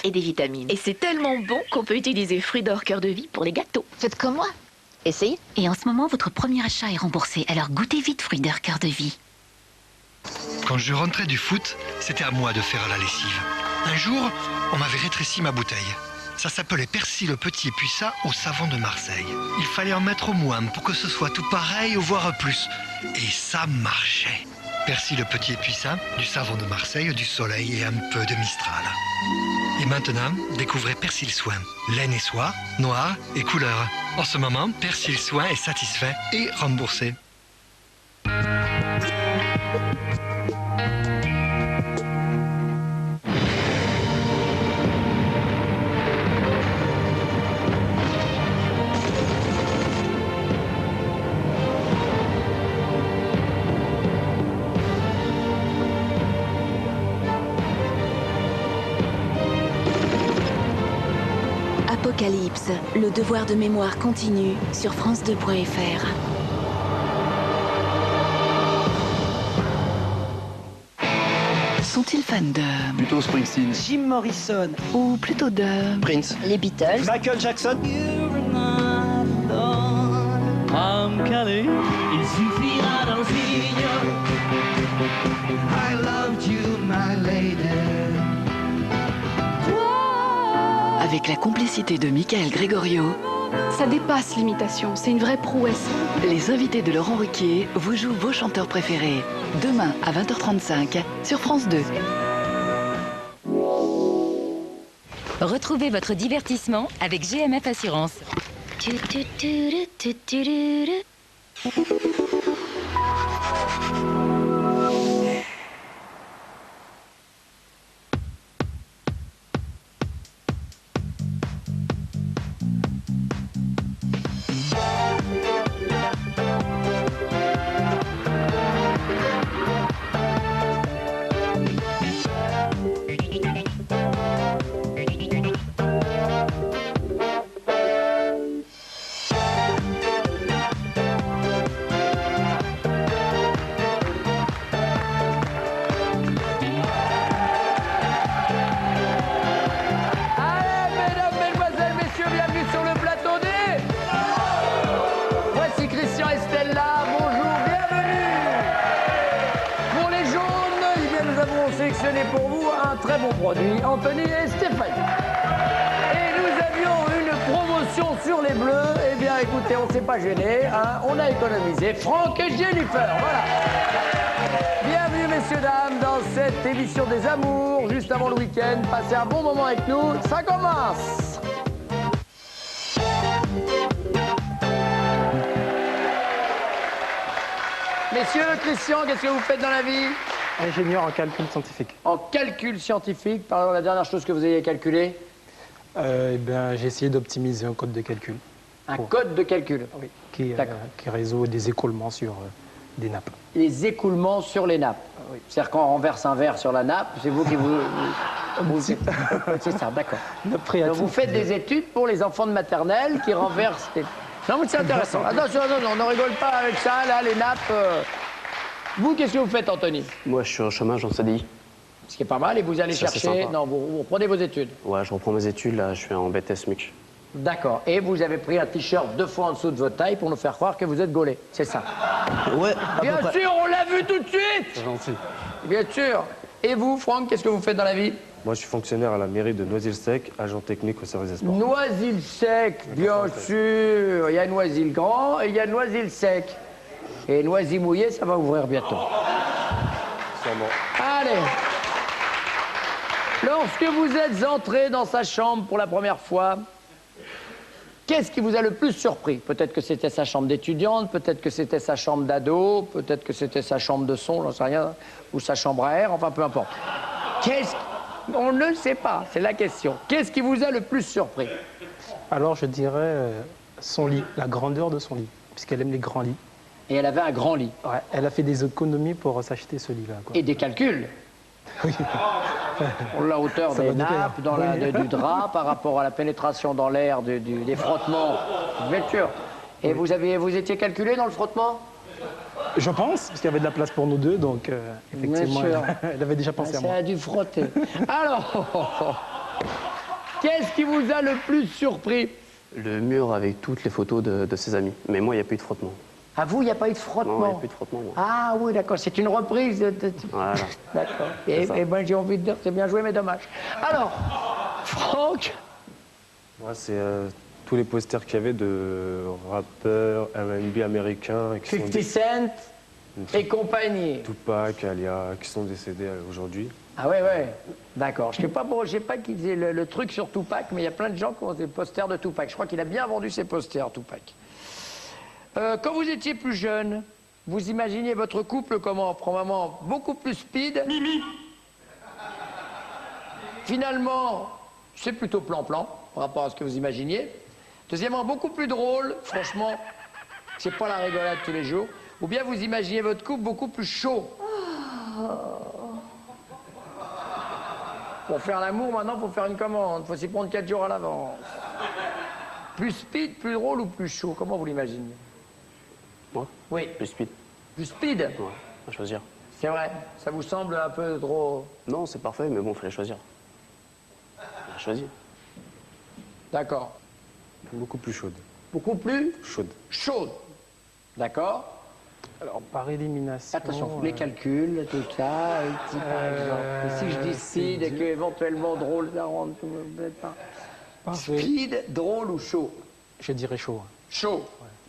et des vitamines. Et c'est tellement bon qu'on peut utiliser Fruits d'Or Cœur de Vie pour les gâteaux. Faites comme moi. Essayez. Et en ce moment, votre premier achat est remboursé. Alors goûtez vite Fruits d'Or Cœur de Vie. Quand je rentrais du foot, c'était à moi de faire la lessive. Un jour, on m'avait rétréci ma bouteille. Ça s'appelait Persil le Petit et Puissat au savon de Marseille. Il fallait en mettre au moins pour que ce soit tout pareil ou voire plus. Et ça marchait. Persil le Petit et Puissat, du savon de Marseille, du soleil et un peu de Mistral. Et maintenant, découvrez Persil Soin. Laine et soie, noir et couleur. En ce moment, Persil Soin est satisfait et remboursé. Apocalypse, le devoir de mémoire continue sur France2.fr. Sont-ils fans de... Plutôt Springsteen. Jim Morrison. ou plutôt de... Prince. Les Beatles. Michael Jackson. Il suffira d'un signe. I loved you, my lady. Avec la complicité de Michael Gregorio, Ça dépasse l'imitation, c'est une vraie prouesse. les invités de Laurent Ruquier vous jouent vos chanteurs préférés. Demain à 20h35 sur France 2. Retrouvez votre divertissement avec GMF Assurance. sélectionné pour vous un très bon produit, Anthony et Stéphanie. Et nous avions une promotion sur les bleus. Eh bien, écoutez, on ne s'est pas gêné, hein. On a économisé. Franck et Jennifer, voilà. Bienvenue, messieurs, dames, dans cette émission des amours, juste avant le week-end. Passez un bon moment avec nous. Ça commence. Messieurs, Christian, qu'est-ce que vous faites dans la vie? Ingénieur en calcul scientifique. En calcul scientifique, par exemple, la dernière chose que vous ayez calculée? Eh bien, j'ai essayé d'optimiser un code de calcul. Code de calcul? Oui, qui résout des écoulements sur des nappes. Les écoulements sur les nappes? Oui. C'est-à-dire quand on renverse un verre sur la nappe, c'est vous qui c'est ça, d'accord. Donc vous faites des études pour les enfants de maternelle qui renversent des... Non, mais c'est intéressant. Attention, non, on ne rigole pas avec ça, là, les nappes... Vous, qu'est-ce que vous faites, Anthony? Moi, je suis en chômage en CDI. Ce qui est pas mal, et vous allez chercher... Non, vous reprenez vos études. Ouais, je reprends mes études, là, je suis en BTS MUC. D'accord. Et vous avez pris un t-shirt 2 fois en dessous de votre taille pour nous faire croire que vous êtes gaulé, c'est ça? Ouais, bien sûr, on l'a vu tout de suite! C'est gentil. Bien sûr. Et vous, Franck, qu'est-ce que vous faites dans la vie? Moi, je suis fonctionnaire à la mairie de Noisy-le-Sec, agent technique au service des sports. Noisy-le-Sec, bien sûr. Il y a Noisy-le-Grand et il y a Noisy-le-Sec. Et Noisy-Mouillé, ça va ouvrir bientôt. Sûrement. Allez. Lorsque vous êtes entré dans sa chambre pour la première fois, qu'est-ce qui vous a le plus surpris? Peut-être que c'était sa chambre d'étudiante, peut-être que c'était sa chambre d'ado, peut-être que c'était sa chambre de son, j'en sais rien, ou sa chambre à air, enfin peu importe. On ne sait pas, c'est la question. Qu'est-ce qui vous a le plus surpris? Alors, je dirais son lit, la grandeur de son lit, puisqu'elle aime les grands lits. Et elle avait un grand lit. Ouais, elle a fait des économies pour s'acheter ce lit-là. Et des calculs. Oui. Pour la hauteur des nappes, du drap, par rapport à la pénétration dans l'air des frottements. Bien sûr. Et oui. vous étiez calculé dans le frottement? Je pense, parce qu'il y avait de la place pour nous deux, donc effectivement, elle avait déjà pensé à moi. Ça a dû frotter. Alors, Qu'est-ce qui vous a le plus surpris? Le mur avec toutes les photos de ses amis. Mais moi, il n'y a pas eu de frottement. À vous, il n'y a pas eu de Non, il frottement? n'y a plus de frottement. moi. Ah oui, d'accord, c'est une reprise de... Voilà. D'accord. C'est ça. Et ben j'ai envie de dire, c'est bien joué, mais dommage. Alors, Franck, Moi, c'est tous les posters qu'il y avait de rappeurs R&B américains qui 50 Cent et compagnie. Tupac, Alia, qui sont décédés aujourd'hui. Ah ouais, ouais, d'accord. Je sais pas qui disait le truc sur Tupac, mais il y a plein de gens qui ont des posters de Tupac. Je crois qu'il a bien vendu ses posters, Tupac. Quand vous étiez plus jeune, vous imaginiez votre couple comment? Probablement beaucoup plus speed. Finalement, c'est plutôt plan-plan par rapport à ce que vous imaginiez. Deuxièmement, beaucoup plus drôle. Franchement, c'est pas la rigolade tous les jours. Ou bien vous imaginez votre couple beaucoup plus chaud. Pour faire l'amour, maintenant, il faut faire une commande. Il faut s'y prendre 4 jours à l'avance. Plus speed, plus drôle ou plus chaud? Comment vous l'imaginez? Moi? Oui. Plus speed. Plus speed? Ouais, à choisir. C'est vrai. Ça vous semble un peu trop... Non, c'est parfait, mais bon, il fallait choisir. On a choisi. D'accord. Beaucoup plus chaude. Beaucoup plus Chaude. chaude. D'accord. Alors, par élimination... Attention, les calculs, tout ça, si par exemple. Si je dis speed et que éventuellement drôle, ça rentre, peut-être pas. Speed, drôle ou chaud? Je dirais chaud. Chaud.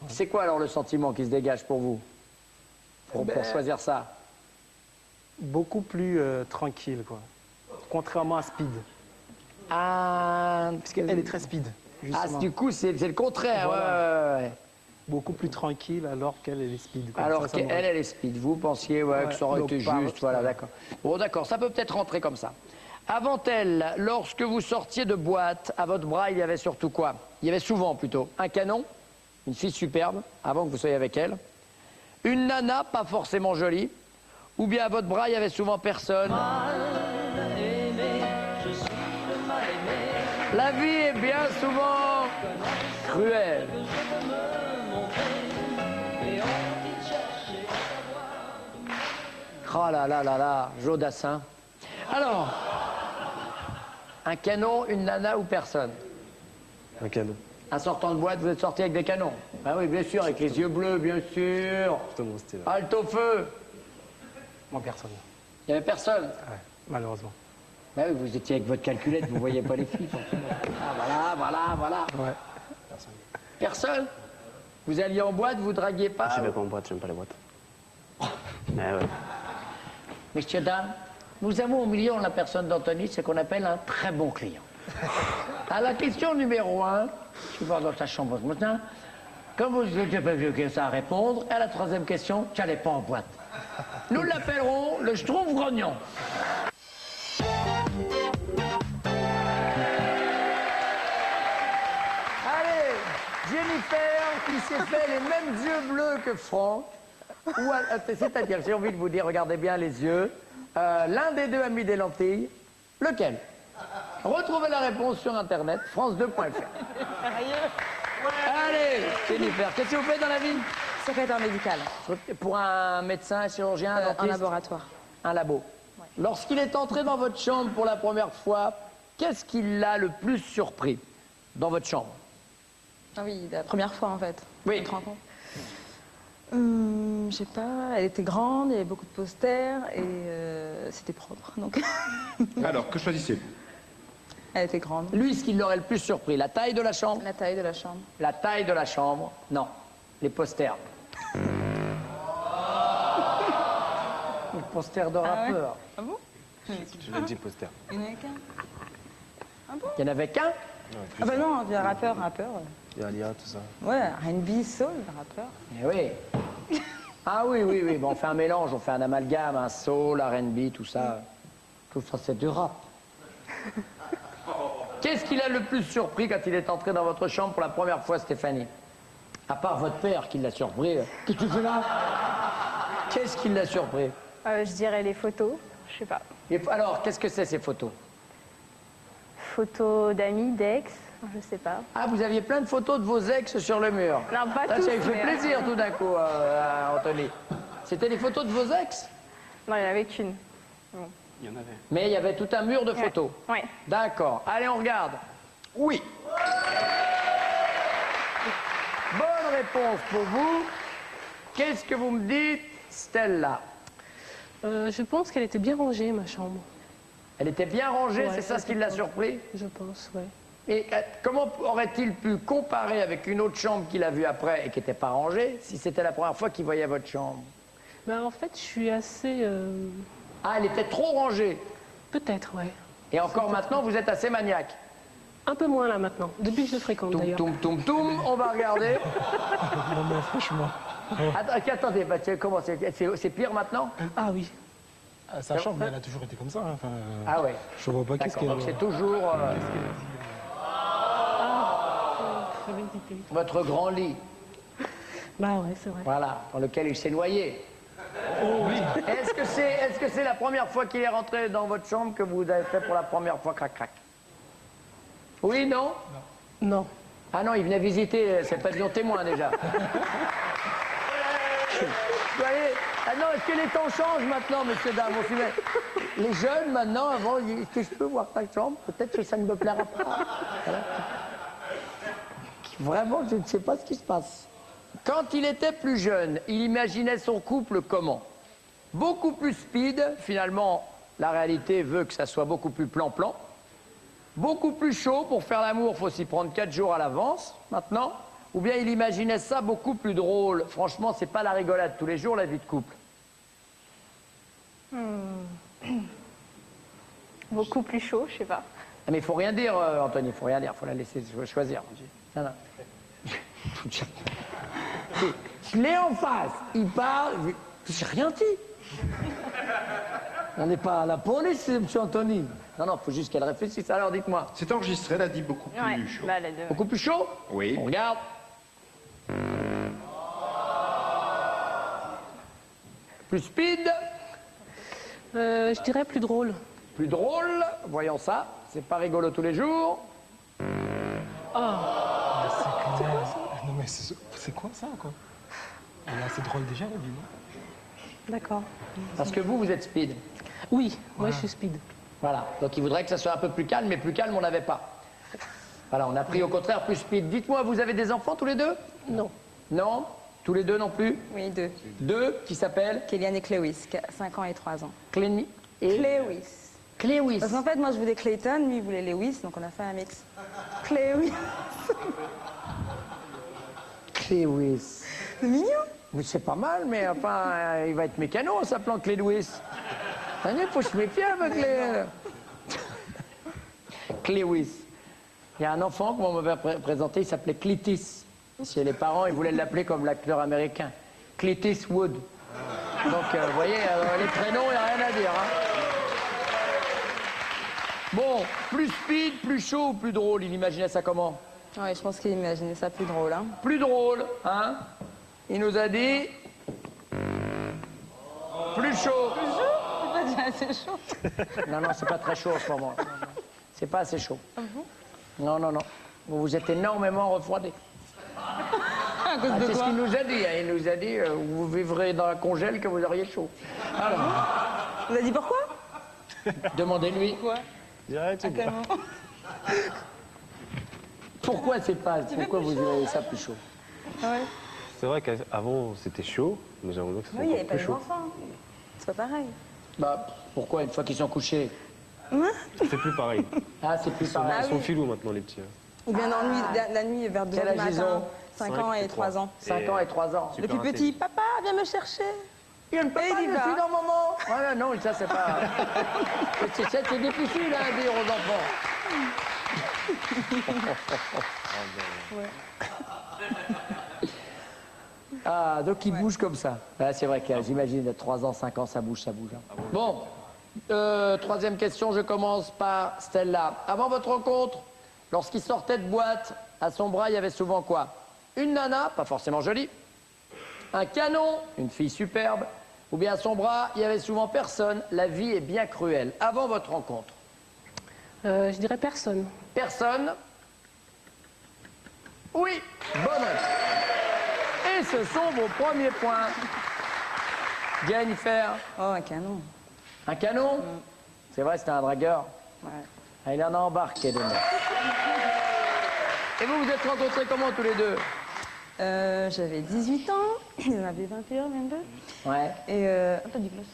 C'est quoi alors le sentiment qui se dégage pour vous? Pour choisir ça? Beaucoup plus tranquille, quoi. Contrairement à Speed. Ah, Parce qu'elle est très speed, ah, justement. du coup, c'est le contraire. Voilà. Ouais. Beaucoup plus tranquille alors qu'elle elle est speed. quoi. Alors Ça qu'elle, m'aurait- elle est speed. Vous pensiez que ça aurait donc été par- juste, voilà, ouais. d'accord. Bon, d'accord, ça peut peut-être rentrer comme ça. Avant elle, lorsque vous sortiez de boîte, à votre bras, il y avait surtout quoi? Il y avait souvent plutôt un canon, une fille superbe, avant que vous soyez avec elle, une nana pas forcément jolie, ou bien à votre bras, il y avait souvent personne. La vie est bien souvent cruelle. Oh là là là là, Jodassin. Alors, un canon, une nana ou personne? Un canon. En sortant de boîte, vous êtes sorti avec des canons? Ah oui, bien sûr, avec les yeux bleus, bien sûr. Plutôt mon style. Halte au feu. Moi, personne. Il n'y avait personne. Ouais, malheureusement. Bah oui, vous étiez avec votre calculette, vous ne voyez pas les filles, forcément. Ah, voilà. Ouais. Personne? Vous alliez en boîte, vous draguiez pas? Je vais pas en boîte, j'aime pas les boîtes. Mais ouais. Messieurs, dames, nous avons au milieu la personne d'Anthony, ce qu'on appelle un très bon client. À la question numéro 1, je vais voir dans ta chambre ce matin, quand vous n'avez pas vu que ça à répondre, à la troisième question, tu n'allais pas en boîte. Nous l'appellerons le Schtroumpf grognon. Allez, Jennifer, qui s'est fait les mêmes yeux bleus que Franck. C'est-à-dire, j'ai envie de vous dire, regardez bien les yeux. L'un des deux a mis des lentilles. Lequel? Retrouvez la réponse sur Internet, france2.fr. Allez, Jennifer, qu'est-ce que vous faites dans la vie? Secrétaire médical. Pour un médecin, un chirurgien, un dentiste? Un laboratoire. Un labo. Ouais. Lorsqu'il est entré dans votre chambre pour la première fois, qu'est-ce qui l'a le plus surpris dans votre chambre? Ah oui, la première fois en fait. Oui. Notre rencontre. Je sais pas, elle était grande, il y avait beaucoup de posters et c'était propre. Donc Alors, que choisissez-vous? elle était grande. Lui, ce qui l'aurait le plus surpris, la taille de la chambre? La taille de la chambre. La taille de la chambre, non. Les posters. Les posters de rappeurs. Ah bon? Je l'ai dit poster. Il n'y en avait qu'un. Ah bon? Il n'y en avait qu'un? Ah bah non, il y a rappeur. Il y a Alia, tout ça. Ouais, R&B, soul, rappeur. Eh oui. Ah oui. Bon, on fait un mélange, on fait un amalgame, un soul, R&B, tout ça. Tout ça, c'est du rap. Qu'est-ce qui l'a le plus surpris quand il est entré dans votre chambre pour la première fois, Stéphanie? À part votre père qui l'a surpris. Qu'est-ce que tu fais là? Qu'est-ce qui l'a surpris? Je dirais les photos, je sais pas. Alors, qu'est-ce que c'est ces photos? Photos d'amis, d'ex, je sais pas. Ah, vous aviez plein de photos de vos ex sur le mur? Non, pas Là, tous. ça lui fait mais, plaisir tout d'un coup, à Anthony. C'était les photos de vos ex? Non, il n'y en avait qu'une. Bon. Il y en avait. Mais il y avait tout un mur de photos? Ouais. D'accord. Allez, on regarde. Oui. Bonne réponse pour vous. Qu'est-ce que vous me dites, Stella? Je pense qu'elle était bien rangée, ma chambre. Elle était bien rangée, Ouais, c'est ça ce qui l'a surpris? Je pense, oui. Et comment aurait-il pu comparer avec une autre chambre qu'il a vue après et qui n'était pas rangée, si c'était la première fois qu'il voyait votre chambre? Ben, en fait, je suis assez... Ah, elle était trop rangée? Peut-être, ouais. Et encore maintenant, vous êtes assez maniaque? Un peu moins là maintenant, depuis que je le fréquente d'ailleurs. Toum, on va regarder. Non mais franchement. Attendez, bah, comment c'est pire maintenant? Ah oui. Sa chambre, elle a toujours été comme ça. Hein. Enfin, ah ouais. Je vois pas qu'est-ce qu'elle... Donc c'est toujours... votre grand lit. Bah ouais, c'est vrai. Voilà, dans lequel il s'est noyé. Oh oui. Est-ce que c'est la première fois qu'il est rentré dans votre chambre que vous avez fait pour la première fois crac-crac? Oui, non? Non. Ah non, il venait visiter, c'est pavillon témoin déjà. Vous voyez? Ah non, est-ce que les temps changent maintenant, monsieur dame? Les jeunes maintenant, avant, est-ce que je peux voir ta chambre? Peut-être que ça ne me plaira pas. Voilà. Vraiment, je ne sais pas ce qui se passe. Quand il était plus jeune, il imaginait son couple comment? Beaucoup plus speed, finalement, la réalité veut que ça soit beaucoup plus plan-plan. Beaucoup plus chaud, pour faire l'amour, il faut s'y prendre 4 jours à l'avance, maintenant. Ou bien il imaginait ça beaucoup plus drôle. Franchement, c'est pas la rigolade tous les jours, la vie de couple. Beaucoup plus chaud, je sais pas. Ah, mais il faut rien dire, Anthony, il faut rien dire, il faut la laisser choisir. Non, non. Je l'ai en face, il parle, j'ai rien dit. On n'est pas à la police, monsieur Anthony. Non, non, il faut juste qu'elle réfléchisse. Alors, dites-moi. C'est enregistré, elle a dit beaucoup plus chaud. Bah, les deux. Beaucoup plus chaud? Oui. On regarde. Plus speed? Je dirais plus drôle. Plus drôle? Voyons ça. C'est pas rigolo tous les jours. Oh. C'est quoi ça? Non mais c'est quoi ça, quoi? Elle est assez drôle déjà, la vie, non? D'accord. Parce que vous êtes speed. Oui, moi je suis speed. Voilà. Donc il voudrait que ça soit un peu plus calme, mais plus calme, on n'avait pas. Voilà, on a pris au contraire plus speed. Dites-moi, vous avez des enfants tous les deux? Non. Non? Tous les deux non plus? Oui, deux. Deux? Qui s'appellent? Kéliane et Cléwis, 5 ans et 3 ans. Cléwis. Cléwis. Parce qu'en fait, moi je voulais Clayton, lui il voulait Lewis, donc on a fait un mix. Cléwis. Cléwis. C'est mignon. Mais c'est pas mal, mais enfin, il va être mécano en s'appelant Cléwis. Il faut se méfier avec les... Cléwis. Il y a un enfant qu'on m'avait présenté, il s'appelait Clytis. Chez les parents, ils voulaient l'appeler comme l'acteur américain. Clytis Wood. Donc, vous voyez, les prénoms, il n'y a rien à dire. Hein. Bon, plus speed, plus chaud ou plus drôle? Il imaginait ça comment? Ouais, je pense qu'il imaginait ça plus drôle. Hein. Plus drôle, hein? Il nous a dit... Plus chaud. Plus chaud? C'est pas déjà assez chaud. Non, non, c'est pas très chaud en ce moment. C'est pas assez chaud. Non, non, non. Vous vous êtes énormément refroidi. À cause de c'est ce quoi? qu'il nous a dit. Hein. Il nous a dit, vous vivrez dans la congèle que vous auriez chaud. Alors. Vous avez dit pourquoi? Demandez-lui. Pourquoi? Direct, à quel moment? Pourquoi c'est pas? Pourquoi vous avez ça plus chaud? Ouais. C'est vrai qu'avant c'était chaud, mais j'ai l'impression que c'est Oui, il n'y encore avait pas plus les chaud. enfants. C'est pas pareil. Bah, pourquoi une fois qu'ils sont couchés? C'est plus pareil. Ah, c'est plus pareil. Ils sont filous maintenant, les petits. Ou bien la nuit vers 2 Quel h du âge ils matin. ont? 5 ans et 3 ans. 5 ans et 3 ans. Le plus petit, papa, viens me chercher. Il ne peut pas, il y je va. suis dans maman. Voilà, non, ça c'est pas... c'est difficile à dire aux enfants. Ah, donc il bouge comme ça. Ah, c'est vrai que j'imagine, à 3 ans, 5 ans, ça bouge. Hein. Bon, troisième question, je commence par Stella. Avant votre rencontre, lorsqu'il sortait de boîte, à son bras, il y avait souvent quoi? Une nana, pas forcément jolie, un canon, une fille superbe, ou bien à son bras, il y avait souvent personne. La vie est bien cruelle. Avant votre rencontre? Je dirais personne. Personne? Oui, bonne réponse. Et ce sont vos premiers points. Jennifer? Oh, un canon. Un canon? C'est vrai, c'était un dragueur? Ouais. Ah, il en a embarqué des mecs. Et vous vous êtes rencontrés comment tous les deux? J'avais 18 ans, il en avait 21, 22. Ouais. Et un peu du gloss.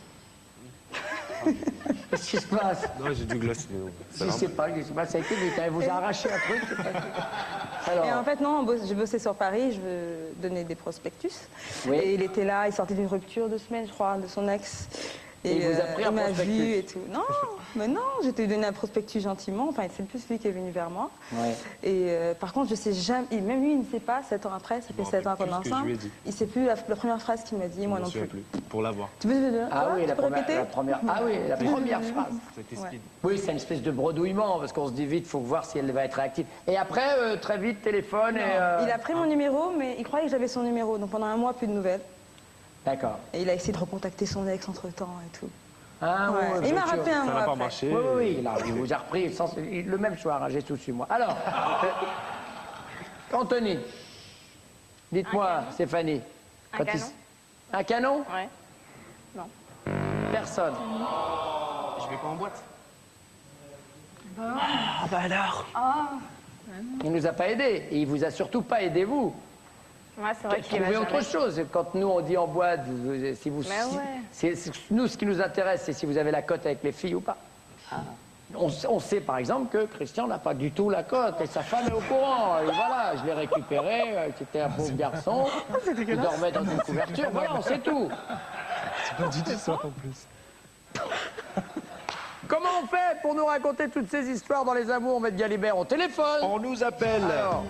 Qu'est-ce qui se passe? Non, j'ai du gloss, mais non. Je sais pas, ça a été vite, hein, vous a arraché un truc. Alors... Et en fait, non, je bossais sur Paris, je donnais des prospectus. Oui. Et il était là, il sortait d'une rupture 2 semaines, je crois, de son ex. Et il vous a pris un il m'a prospectus. vu et tout. Non, mais non, je t'ai donné un prospectus gentiment. Enfin, c'est plus lui qui est venu vers moi. Ouais. Et par contre, je sais jamais, et même lui, il ne sait pas, 7 ans après, ça fait 7 ans qu'on est ensemble. Il ne sait plus la première phrase qu'il m'a dit, moi non plus. Pour l'avoir. Tu peux dire? Ah oui, la première phrase. C'était Ouais. speed. Oui, c'est une espèce de bredouillement, parce qu'on se dit vite, il faut voir si elle va être réactive. Et après, très vite, téléphone et... Il a pris mon numéro, mais il croyait que j'avais son numéro. Donc pendant un mois, plus de nouvelles. D'accord. Et il a essayé de recontacter son ex entre-temps et tout. Ah, Ouais. ouais, Il m'a rappelé un Ça mois n'a pas après. marché. Oui, oui, oui, il vous a repris le même soir, hein, j'ai tout su, moi. Alors, Anthony, dites-moi, Stéphanie. Un quand canon. Un canon? Ouais. Non. Personne. Je vais pas en boîte. Ah, bah alors. Ah. Il nous a pas aidés. Et il vous a surtout pas aidé, vous. Ouais, c'est vrai qu'il Trouvez m'a autre jamais. chose. Quand nous, on dit en boîte, si vous... Mais ouais. Nous, ce qui nous intéresse, c'est si vous avez la cote avec les filles ou pas. On sait, par exemple, que Christian n'a pas du tout la cote. Et sa femme est au courant. Et voilà, je l'ai récupéré. C'était un pauvre garçon. Il dormait dans une couverture. Voilà, on sait tout. C'est pas du tout ça en plus. Comment on fait pour nous raconter toutes ces histoires dans les amours, Maître Galibert? On téléphone. On nous appelle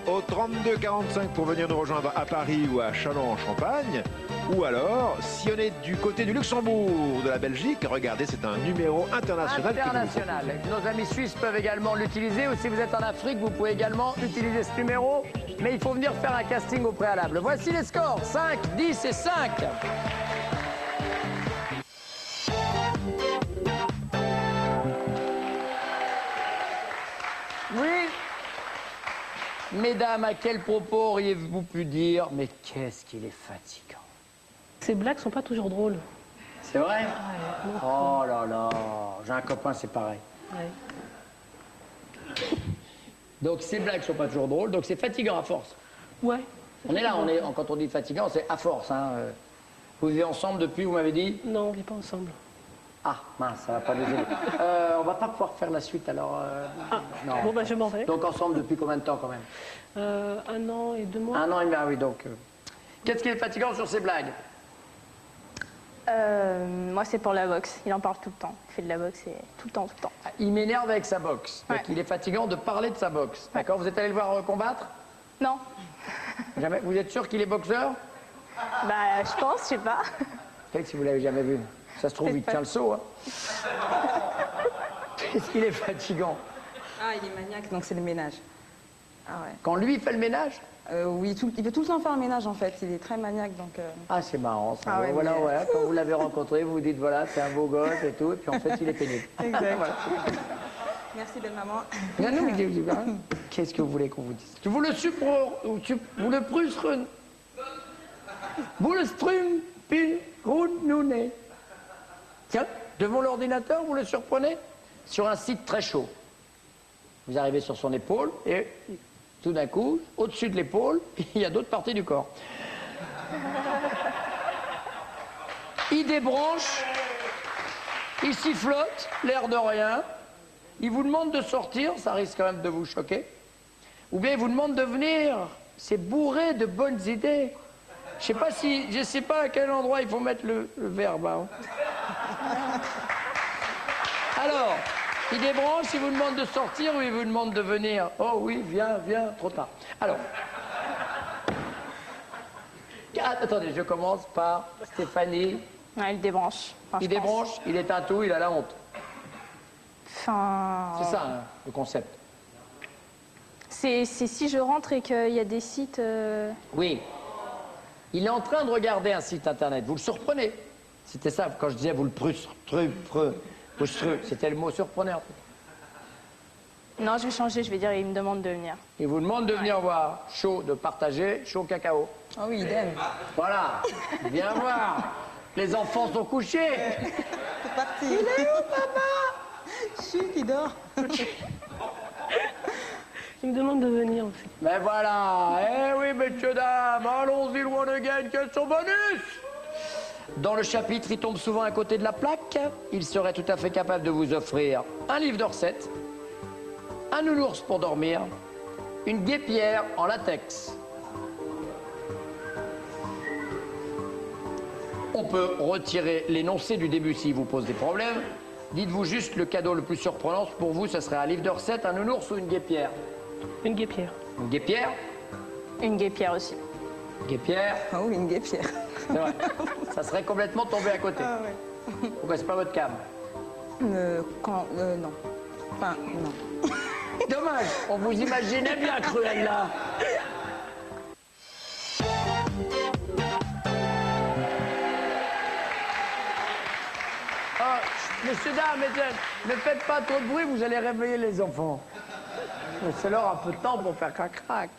au 32 45 pour venir nous rejoindre à Paris ou à Châlons-en-Champagne. Ou alors, si on est du côté du Luxembourg, de la Belgique, regardez, c'est un numéro international. International. Nos amis suisses peuvent également l'utiliser. Ou si vous êtes en Afrique, vous pouvez également utiliser ce numéro. Mais il faut venir faire un casting au préalable. Voici les scores. 5, 10 et 5. Oui. Mesdames, à quel propos auriez-vous pu dire « Mais qu'est-ce qu'il est fatigant ». Ces blagues sont pas toujours drôles. C'est vrai? Oh là là, j'ai un copain, c'est pareil. Ouais. Donc ces blagues sont pas toujours drôles, donc c'est fatigant à force. Ouais. On est là, quand on dit fatigant, c'est à force. Hein. Vous vivez ensemble depuis, vous m'avez dit? Non, on vit pas ensemble. Ah, mince, ça va pas nous aider. On va pas pouvoir faire la suite, alors... non. Bon, bah je m'en vais. Donc ensemble depuis combien de temps, quand même? 1 an et 2 mois. 1 an et demi, ah oui, donc... Qu'est-ce qui est fatigant sur ces blagues? Moi, c'est pour la boxe. Il en parle tout le temps. Il fait de la boxe et tout le temps, tout le temps. Ah, il m'énerve avec sa boxe. Donc Ouais. il est fatigant de parler de sa boxe. D'accord? Vous êtes allé le voir combattre? Non. Jamais? Vous êtes sûr qu'il est boxeur? Bah, je pense, je sais pas. Peut-être si vous l'avez jamais vu. Ça se trouve, il tient le saut. Hein. Qu'est-ce qu'il est fatigant? Ah, il est maniaque, donc c'est le ménage. Ah ouais. Quand lui fait le ménage? Oui, il veut tout le temps faire le ménage en fait. Il est très maniaque, donc... Ah, c'est marrant. Ça. Ah ouais, Voilà, mais- ouais. Quand vous l'avez rencontré, vous vous dites, voilà, c'est un beau gosse et tout. Et puis en fait, il est pénible. Exact. Voilà. Merci, belle maman. Non, non, mais qu'est-ce que vous voulez qu'on vous dise? Tu vous le supre ou vous le prusren? Vous le strum, pin, nouné. Tiens, devant l'ordinateur, vous le surprenez? Sur un site très chaud. Vous arrivez sur son épaule et tout d'un coup, au-dessus de l'épaule, il y a d'autres parties du corps. Il débranche, il sifflote, l'air de rien. Il vous demande de sortir, ça risque quand même de vous choquer. Ou bien il vous demande de venir. C'est bourré de bonnes idées. Je sais pas à quel endroit il faut mettre le verbe. Hein. Alors, il débranche, il vous demande de sortir ou il vous demande de venir. Oh oui, viens, viens, trop tard. Alors. Attendez, je commence par Stéphanie. Ouais, il débranche. Enfin, Il je pense. débranche, il éteint tout, il a la honte. Enfin... C'est ça, hein, le concept. C'est si je rentre et qu'il y a des sites... Oui. Il est en train de regarder un site internet. Vous le surprenez. C'était ça, quand je disais vous le c'était le mot surpreneur. Non, je vais changer, je vais dire, il me demande de venir. Il vous demande de venir voir. Chaud, de partager, chaud cacao. Ah oui, idem. Voilà. Viens voir. Les enfants sont couchés. C'est parti. Il est où, papa? Chut, il dort. Il me demande de venir aussi. Mais voilà, eh oui, messieurs, dames, allons-y loin de gagne, question bonus. Dans le chapitre, il tombe souvent à côté de la plaque. Il serait tout à fait capable de vous offrir un livre de recettes, un nounours pour dormir, une guêpière en latex. On peut retirer l'énoncé du début s'il vous pose des problèmes. Dites-vous juste le cadeau le plus surprenant pour vous, ce serait un livre de recettes, un nounours ou une guêpière? Une guêpière. Une guêpière? Une guêpière aussi. Guêpière? Ah oui, une guêpière. C'est vrai. Ça serait complètement tombé à côté. Ah ouais. Pourquoi c'est pas votre cam? Non. Enfin, non. Dommage, on vous imaginait bien cruel là. Ah, messieurs, dames, mesdames, ne faites pas trop de bruit, vous allez réveiller les enfants. Laissez-leur un peu de temps pour faire crac-crac.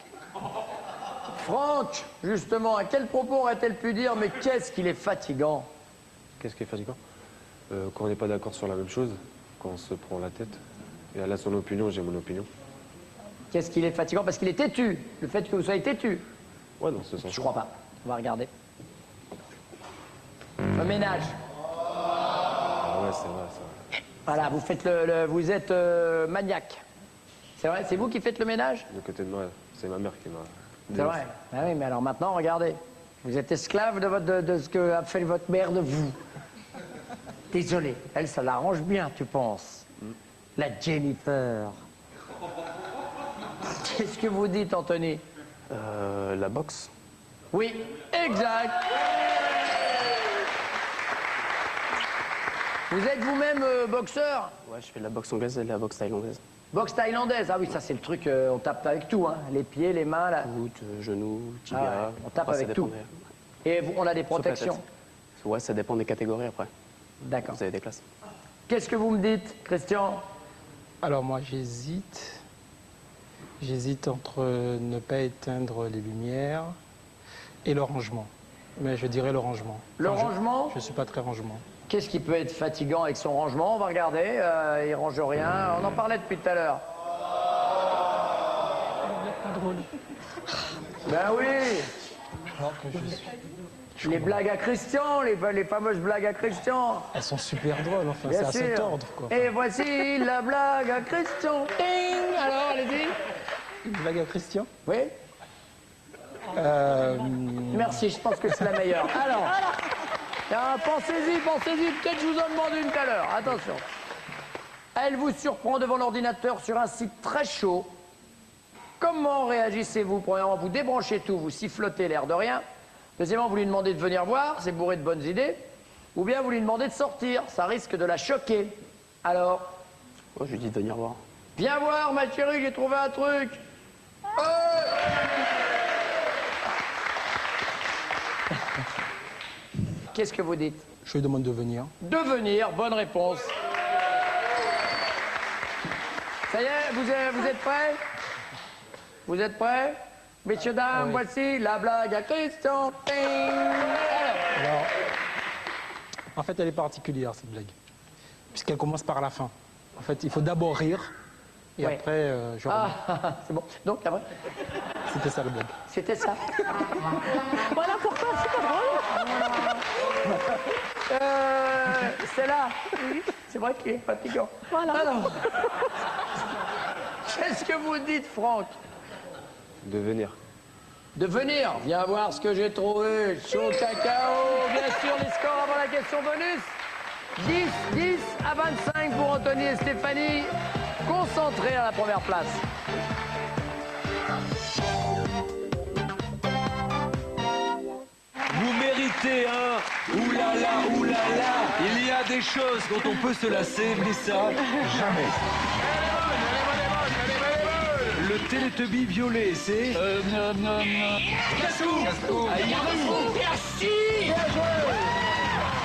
Franck, justement, à quel propos aurait-elle pu dire « mais qu'est-ce qu'il est fatigant » Qu'est-ce qui est fatigant? Quand on n'est pas d'accord sur la même chose, quand on se prend la tête. Et elle a son opinion, j'ai mon opinion. Qu'est-ce qu'il est fatigant? Parce qu'il est têtu. Le fait que vous soyez têtu. Ouais, dans ce sens. Je crois pas. On va regarder. Le ménage. Ah ouais, c'est vrai, c'est vrai. Voilà, vous faites vous êtes maniaque. C'est vrai? C'est vous qui faites le ménage? De côté de moi, c'est ma mère qui m'a... C'est vrai. Ah oui, mais alors maintenant, regardez. Vous êtes esclave de ce que a fait votre mère de vous. Désolé. Elle, ça l'arrange bien, tu penses. La Jennifer. Qu'est-ce que vous dites, Anthony? La boxe. Oui, exact. Vous êtes vous-même boxeur? Ouais, je fais de la boxe anglaise et de la boxe thaïlandaise. Boxe thaïlandaise, ah oui, ça c'est le truc, on tape avec tout, hein. Les pieds, les mains, là. Coude, genoux, tibia. Ah ouais, on tape Après, avec ça tout. dépend Et on a des Sauf la protections? tête. Ouais, ça dépend des catégories après. D'accord. Vous avez des classes. Qu'est-ce que vous me dites, Christian? Alors moi, j'hésite. J'hésite entre ne pas éteindre les lumières et le rangement. Mais je dirais le rangement. Le rangement? Je ne suis pas très rangement. Qu'est-ce qui peut être fatigant avec son rangement? On va regarder, il range rien. On en parlait depuis tout à l'heure. Pas drôle. Ben oui. Alors que Les blagues à Christian, les fameuses blagues à Christian. elles sont super drôles, enfin, Bien c'est à cet sûr. ordre, quoi. Et voici la blague à Christian. Ding. Alors, allez-y. Une blague à Christian? Oui. Merci, je pense que c'est la meilleure. Alors, pensez-y, peut-être je vous en demande une tout à l'heure. Attention. Elle vous surprend devant l'ordinateur sur un site très chaud. Comment réagissez-vous? Premièrement, vous débranchez tout, vous sifflotez l'air de rien. Deuxièmement, vous lui demandez de venir voir, c'est bourré de bonnes idées. Ou bien vous lui demandez de sortir, ça risque de la choquer. Alors? Ouais, je lui dis de venir voir. Viens voir, ma chérie, j'ai trouvé un truc. Qu'est-ce que vous dites? Je lui demande de venir. De venir, bonne réponse. Ça y est, vous êtes prêts? Vous êtes prêts? Messieurs, dames, Oui. voici la blague à Christian. Ting. Alors, en fait, elle est particulière, cette blague. Puisqu'elle commence par la fin. En fait, il faut d'abord rire, et Ouais. après, je remets. C'est bon. Donc, après, C'était ça, la blague. c'était ça. Voilà pourquoi c'est pas drôle. C'est là. C'est vrai qu'il est fatigant. Voilà. Alors, qu'est-ce que vous dites, Franck? De venir. De venir. Viens voir ce que j'ai trouvé. Chaud cacao. Bien sûr, les scores avant la question bonus. 10 à 25 pour Anthony et Stéphanie. Concentrés à la première place. Vous méritez un oulala, oulala. Il y a des choses dont on peut se lasser, mais ça, jamais. Le Télétubby violet, c'est... Castou. Merci.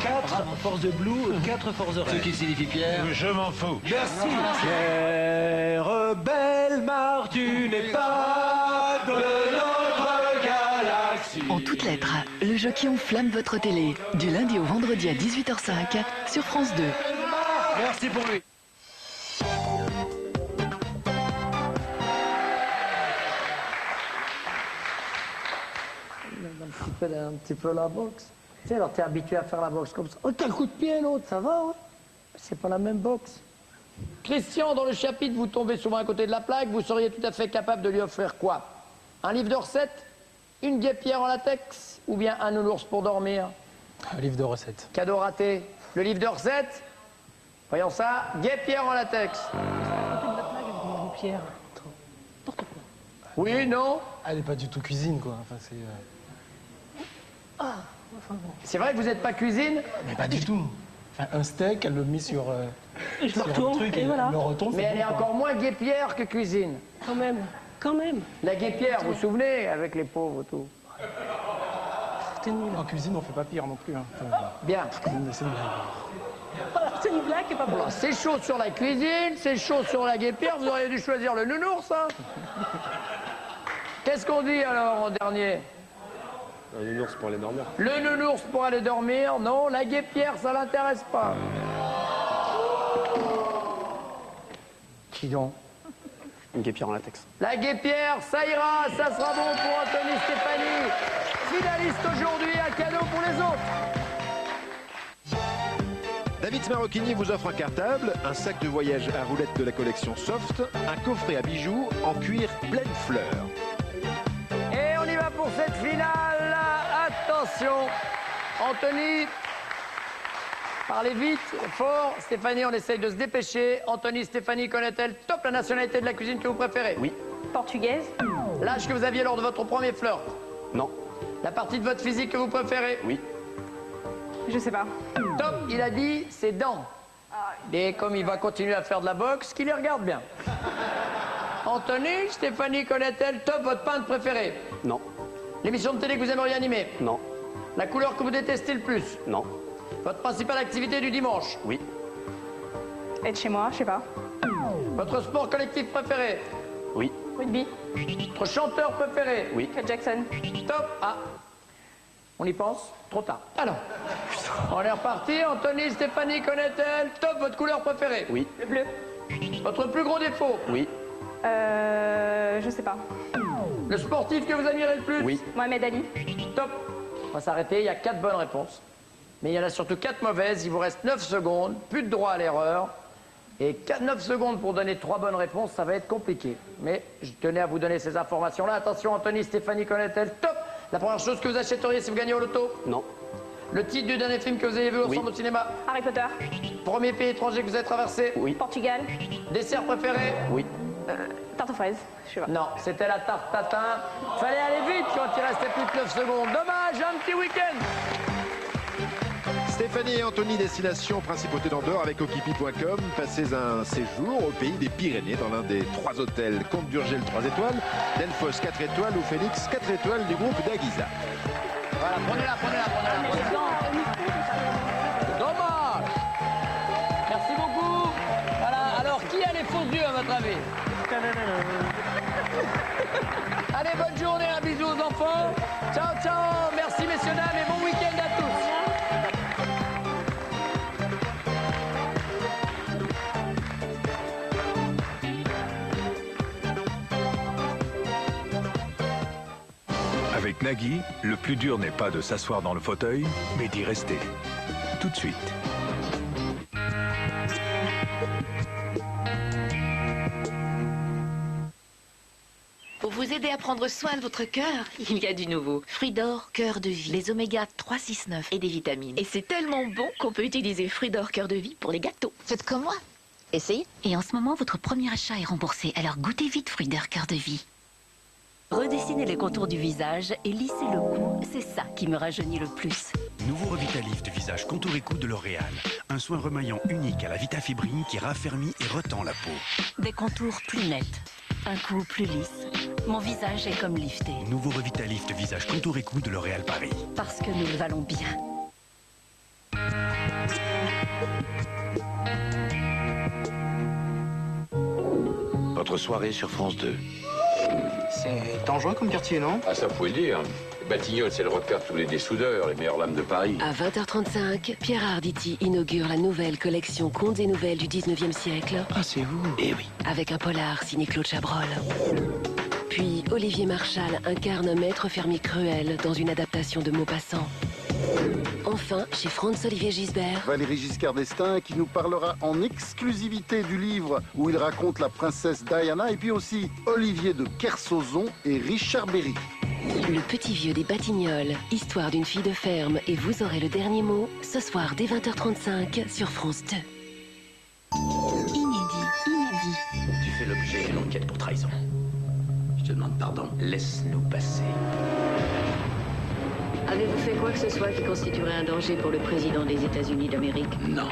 4 force de blue, 4 force de red. Ce qui signifie Pierre. Je m'en fous. Merci. Pierre, belle mare, tu n'es pas de notre galaxie. En toutes lettres, le jeu qui enflamme votre télé, du lundi au vendredi à 18h05 sur France 2. Merci pour lui. connais un petit peu la boxe. Tu sais, alors t'es habitué à faire la boxe comme ça. Oh, t'as le coup de pied, l'autre, ça va, ouais. C'est pas la même boxe. Christian, dans le chapitre, vous tombez souvent à côté de la plaque, vous seriez tout à fait capable de lui offrir quoi? Un livre de recettes? Une guêpière en latex? Ou bien un nounours pour dormir? Un livre de recettes. Cadeau raté. Le livre de recettes? Voyons ça. Guêpière en latex. Pierre. Oui, non? Elle est pas du tout cuisine, quoi. Enfin, c'est... C'est vrai que vous n'êtes pas cuisine? Mais pas du tout. Enfin, un steak, elle le met sur, Je sur le retourne, un truc et voilà. elle le retourne. Mais c'est elle bon, est quoi. encore moins guêpière que cuisine. Quand même. Quand même. La guêpière, vous vous souvenez, avec les pauvres tout. En cuisine, on fait pas pire non plus. Hein. Enfin, Bien. c'est une blague. C'est une blague et pas pour. C'est chaud sur la cuisine, c'est chaud sur la guêpière, vous auriez dû choisir le nounours, hein? Qu'est-ce qu'on dit alors en dernier? Un nounours pour aller dormir. Le nounours pour aller dormir, non. La guêpière, ça l'intéresse pas. Qui donc? Une guêpière en latex. La guêpière, ça ira, ça sera bon pour Anthony Stéphanie. Finaliste aujourd'hui, un cadeau pour les autres. David Smarocchini vous offre un cartable, un sac de voyage à roulettes de la collection Soft, un coffret à bijoux en cuir pleine fleur. Et on y va pour cette finale. Attention, Anthony, parlez vite, fort. Stéphanie, on essaye de se dépêcher. Anthony, Stéphanie, connaît-elle top la nationalité de la cuisine que vous préférez? Oui. Portugaise. L'âge que vous aviez lors de votre premier flirt? Non. La partie de votre physique que vous préférez? Oui. Je sais pas. Top, il a dit ses dents. Et comme il va continuer à faire de la boxe, qu'il les regarde bien. Anthony, Stéphanie, connaît-elle top votre peintre préféré? Non. L'émission de télé que vous aimeriez animer? Non. La couleur que vous détestez le plus? Non. Votre principale activité du dimanche? Oui. Être chez moi, je sais pas. Votre sport collectif préféré? Oui. Rugby. Votre chanteur préféré? Oui. Michael Jackson. Top. Ah. On y pense? Trop tard. Alors, on est reparti. Anthony, Stéphanie, connaît-elle top votre couleur préférée? Oui. Le bleu. Votre plus gros défaut? Oui. Je sais pas. Le sportif que vous admirez le plus? Oui. Mohamed Ali. Top. On va s'arrêter. Il y a 4 bonnes réponses. Mais il y en a surtout 4 mauvaises. Il vous reste 9 secondes. Plus de droit à l'erreur. Et 9 secondes pour donner 3 bonnes réponses, ça va être compliqué. Mais je tenais à vous donner ces informations-là. Attention, Anthony, Stéphanie, connaît-elle top la première chose que vous achèteriez si vous gagnez au loto? Non. Le titre du dernier film que vous avez vu ensemble au cinéma? Harry Potter. Premier pays étranger que vous avez traversé? Oui. Portugal. Dessert préféré? Oui. Tarte aux fraises. Je sais pas. Non, c'était la tarte tatin. Fallait aller vite quand il restait plus de 9 secondes. Dommage, un petit week-end. Stéphanie et Anthony, destination Principauté d'Andorre avec Okipi.com. Passez un séjour au pays des Pyrénées dans l'un des 3 hôtels Comte d'Urgell 3 étoiles, Delphos 4 étoiles ou Félix 4 étoiles du groupe d'Aguiza. Voilà, prenez-la, prenez-la. Dommage. Merci beaucoup. Voilà, alors qui a les faux yeux à votre avis? Allez, bonne journée, un bisou aux enfants. Ciao, ciao. Merci messieurs, dames, et bon week-end à tous. Avec Nagui, le plus dur n'est pas de s'asseoir dans le fauteuil, mais d'y rester. Tout de suite. Pour vous aider à prendre soin de votre cœur, il y a du nouveau. Fruits d'or, cœur de vie, les oméga 3, 6, 9 et des vitamines. Et c'est tellement bon qu'on peut utiliser fruits d'or, cœur de vie pour les gâteaux. Faites comme moi. Essayez. Et en ce moment, votre premier achat est remboursé, alors goûtez vite Fruits d'or, cœur de vie. Redessinez les contours du visage et lissez le cou, c'est ça qui me rajeunit le plus. Nouveau Revitalift visage contour et cou de L'Oréal. Un soin remaillant unique à la Vitafibrine qui raffermit et retend la peau. Des contours plus nets, un cou plus lisse. Mon visage est comme lifté. Nouveau Revitalift visage contour et cou de L'Oréal Paris. Parce que nous le valons bien. Votre soirée sur France 2. C'est dangereux comme quartier, non? Ah, ça, vous pouvez le dire. Batignolles, c'est le repère de tous les dessoudeurs, les meilleures lames de Paris. À 20h35, Pierre Arditi inaugure la nouvelle collection Contes et Nouvelles du 19e siècle. Ah, c'est vous? Eh oui. Avec un polar signé Claude Chabrol. Puis Olivier Marchal incarne un maître fermier cruel dans une adaptation de Maupassant. Enfin, chez Franz-Olivier Gisbert, Valérie Giscard d'Estaing qui nous parlera en exclusivité du livre où il raconte la princesse Diana, et puis aussi Olivier de Kersauzon et Richard Berry. Le petit vieux des Batignolles, histoire d'une fille de ferme et vous aurez le dernier mot, ce soir dès 20h35 sur France 2. Inédit. Tu fais l'objet d'une enquête pour trahison. Je te demande pardon. Laisse-nous passer. Avez-vous fait quoi que ce soit qui constituerait un danger pour le président des États-Unis d'Amérique? Non.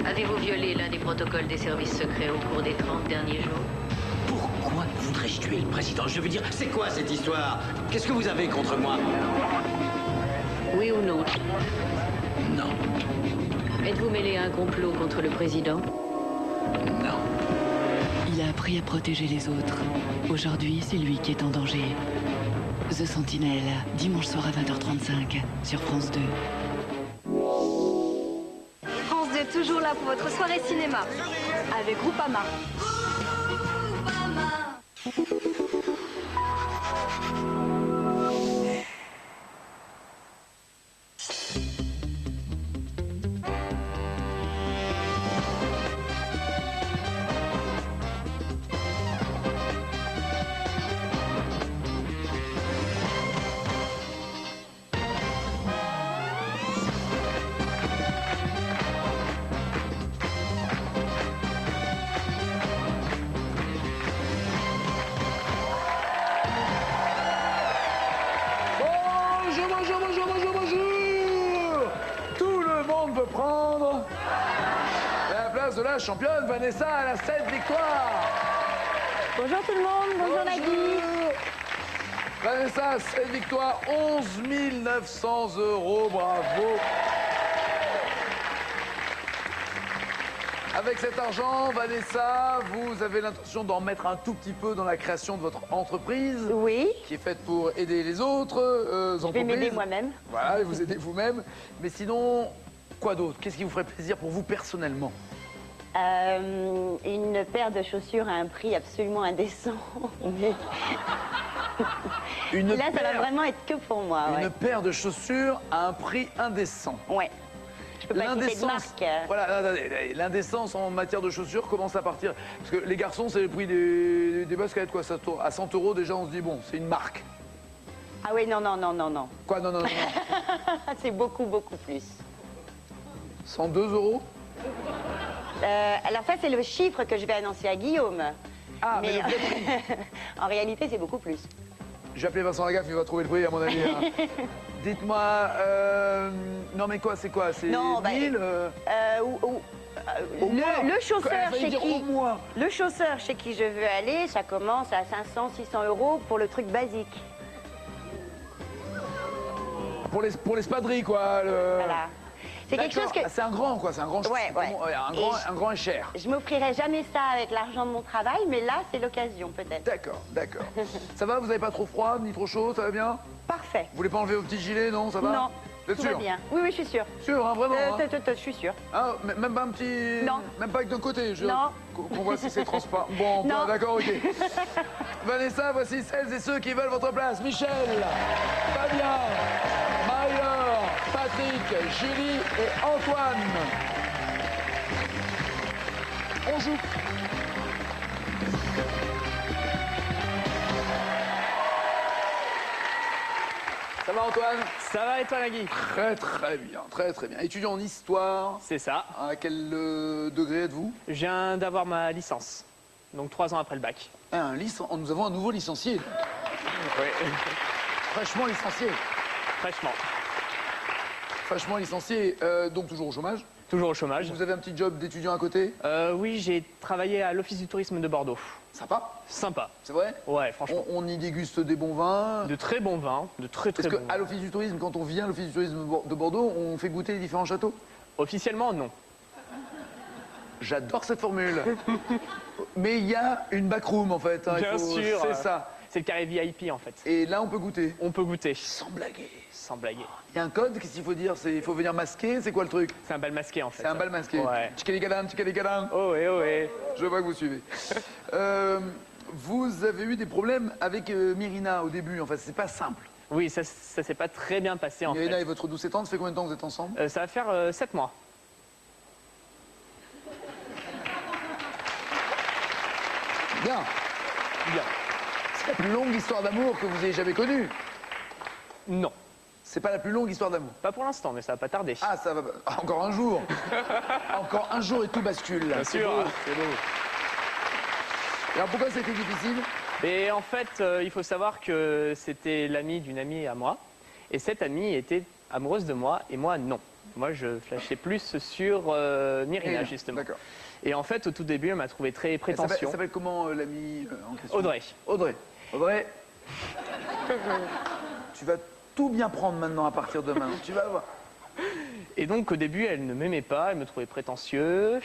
Avez-vous violé l'un des protocoles des services secrets au cours des 30 derniers jours? Pourquoi voudrais-je tuer le président? Je veux dire, c'est quoi cette histoire? Qu'est-ce que vous avez contre moi? Oui ou non? Non. Êtes-vous mêlé à un complot contre le président? Non. Il a appris à protéger les autres. Aujourd'hui, c'est lui qui est en danger. The Sentinelle, dimanche soir à 20h35 sur France 2. France 2, toujours là pour votre soirée cinéma avec Groupama. Tout le monde veut prendre la place de la championne Vanessa à la 7 victoires. Bonjour tout le monde, bonjour Nagui. Vanessa, 7 victoires, 11 900 €, bravo. Avec cet argent, Vanessa, vous avez l'intention d'en mettre un tout petit peu dans la création de votre entreprise. Oui. Qui est faite pour aider les autres entreprises. Je vais m'aider moi-même. Voilà, vous aidez vous-même. Mais sinon, quoi d'autre? Qu'est-ce qui vous ferait plaisir pour vous personnellement? Une paire de chaussures à un prix absolument indécent. Mais... Là, ça va vraiment être que pour moi. Une paire de chaussures à un prix indécent. Ouais. Je peux pas citer de marque. Voilà, l'indécence en matière de chaussures commence à partir. Parce que les garçons, c'est le prix des baskets, quoi. Ça tourne à 100 € déjà, on se dit, bon, c'est une marque. Ah oui, non. Quoi, non. C'est beaucoup plus. 102 €? Alors ça, c'est le chiffre que je vais annoncer à Guillaume. Ah, mais en réalité, c'est beaucoup plus. J'ai appelé Vincent Lagaffe, il va trouver le prix, à mon avis. Hein. Dites-moi, non mais quoi, c'est quoi? C'est 1000 le chausseur chez qui le chausseur chez qui je veux aller, ça commence à 500-600 € pour le truc basique. Pour l'espadrille, quoi. Voilà. C'est quelque chose que... C'est un grand, quoi. C'est un grand. Ouais. Un grand et cher. Je m'offrirai jamais ça avec l'argent de mon travail, mais là, c'est l'occasion, peut-être. D'accord. Ça va? Vous n'avez pas trop froid, ni trop chaud? Ça va bien? Parfait. Vous voulez pas enlever vos petits gilets, non? Ça va? Non. Vous êtes Tout sûr? va bien. Oui, je suis sûre. Sûr, hein, vraiment? Je suis sûre. Ah, même pas un petit... Non. Même pas avec d'un côté? Non. Qu'on voit si c'est transparent. Bon, non. D'accord, ok. Vanessa, voici celles et ceux qui veulent votre place. Michel, Fabien, Marie-Laure, Patrick, Julie et Antoine. On joue. Ça va Antoine? Ça va et toi Nagui? Très bien. Étudiant en histoire. C'est ça. À quel degré êtes-vous? Je viens d'avoir ma licence, donc 3 ans après le bac. Nous avons un nouveau licencié. Oui. Fraîchement licencié. Fraîchement licencié, donc toujours au chômage? Toujours au chômage. Vous avez un petit job d'étudiant à côté? Oui, j'ai travaillé à l'Office du tourisme de Bordeaux. Sympa. C'est vrai? Ouais, franchement. On y déguste des bons vins? De très bons vins, de très bons vins. Parce qu'à l'Office du tourisme, quand on vient à l'Office du tourisme de Bordeaux, on fait goûter les différents châteaux? Officiellement, non. J'adore cette formule. Mais il y a une backroom en fait. Hein, Bien sûr. C'est ça. C'est le carré VIP en fait. Et là, on peut goûter? On peut goûter. Sans blaguer. Sans blaguer. Il y a un code, qu'est-ce qu'il faut dire? Il faut venir masquer, c'est quoi le truc? C'est un bal masqué en fait. C'est un bal masqué. Ouais. Tchikaligadam. Oh ouais. Je vois que vous suivez. Vous avez eu des problèmes avec Myrina au début, enfin c'est pas simple. Oui, ça s'est pas très bien passé en Myrina fait. est votre douce et tendre, ça fait combien de temps que vous êtes ensemble? Ça va faire 7 mois. Bien. Bien. C'est la plus longue histoire d'amour que vous ayez jamais connue? Non. C'est pas la plus longue histoire d'amour? Pas pour l'instant, mais ça va pas tarder. Ah, ça va. Encore un jour. Encore un jour et tout bascule. Là. Bien C'est sûr. beau, c'est beau. Et alors pourquoi c'était difficile? Et en fait, il faut savoir que c'était l'amie d'une amie à moi. Et cette amie était amoureuse de moi et moi non. Moi, je flashais plus sur Myrina, justement. D'accord. Et en fait, au tout début, elle m'a trouvé très prétentieux. Elle s'appelle comment l'amie en question? Audrey. Audrey. Audrey. Tu vas tout bien prendre maintenant à partir de maintenant. Tu vas voir. Et donc, au début, elle ne m'aimait pas, elle me trouvait prétentieux,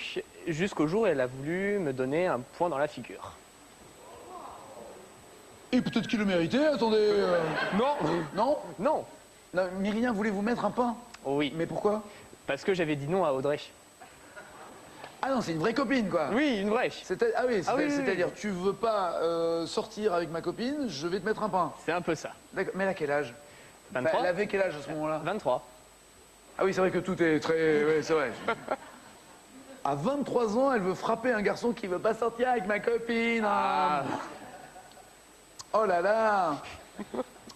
jusqu'au jour où elle a voulu me donner un point dans la figure. Et peut-être qu'il le méritait, attendez. Non. Non? Non. Non, Myrina voulait vous mettre un pain? Oui. Mais pourquoi? Parce que j'avais dit non à Audrey. Ah non, c'est une vraie copine, quoi. Oui, une vraie. Ah oui, oui, c'est-à-dire, oui. tu veux pas sortir avec ma copine, je vais te mettre un pain. C'est un peu ça. D'accord. Mais elle a quel âge? 23. Elle avait quel âge à ce moment-là? 23. Ah oui, c'est vrai que tout est très... Oui, c'est vrai. À 23 ans, elle veut frapper un garçon qui veut pas sortir avec ma copine. Ah. Oh là là.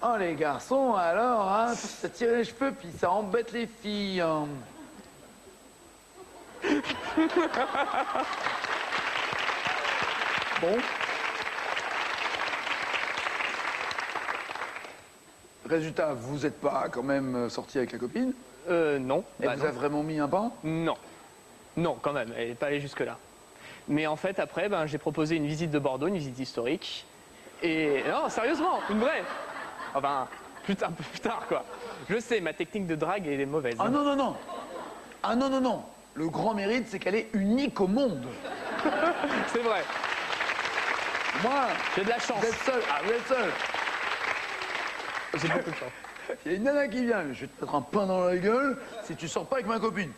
Oh, les garçons, alors, hein, ça tire les cheveux, puis ça embête les filles. Hein. Bon. Résultat, vous n'êtes pas quand même sorti avec la copine? Non. Elle vous a vraiment mis un pain? Non. Non, quand même, elle n'est pas allée jusque-là. Mais en fait, après, j'ai proposé une visite de Bordeaux, une visite historique. Et non, sérieusement, une vraie. Enfin, un peu plus tard, quoi. Je sais, ma technique de drague, elle est mauvaise. Ah non, non, non. Ah non, non, non. Le grand mérite, c'est qu'elle est unique au monde. C'est vrai. Moi, j'ai de la chance. Vous êtes seul. Ah, vous êtes seul. J'ai beaucoup de chance. Il y a une nana qui vient. Je vais te mettre un pain dans la gueule si tu sors pas avec ma copine.